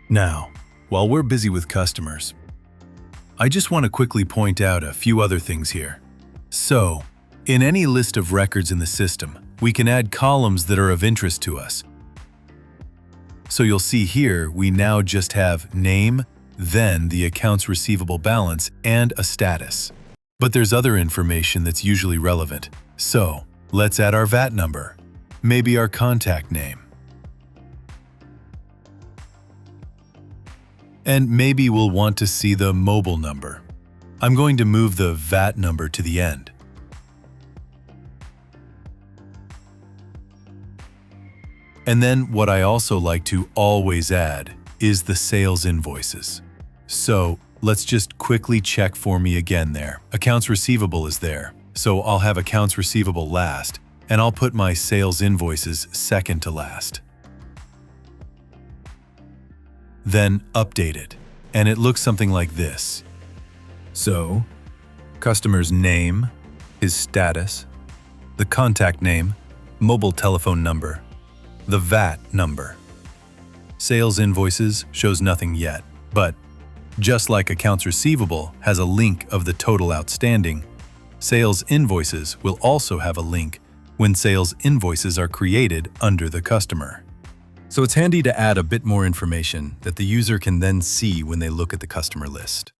Now, while we're busy with customers, I just want to quickly point out a few other things here. So, in any list of records in the system, we can add columns that are of interest to us. So you'll see here, we now just have name, then the accounts receivable balance, and a status. But there's other information that's usually relevant. So, let's add our VAT number, maybe our contact name. And maybe we'll want to see the mobile number. I'm going to move the VAT number to the end. And then what I also like to always add is the sales invoices. So let's just quickly check for me again there. Accounts receivable is there, so I'll have accounts receivable last, and I'll put my sales invoices second to last. Then update it, and it looks something like this. So, customer's name, his status, the contact name, mobile telephone number, the VAT number. Sales invoices shows nothing yet, but just like accounts receivable has a link of the total outstanding, sales invoices will also have a link when sales invoices are created under the customer. So it's handy to add a bit more information that the user can then see when they look at the customer list.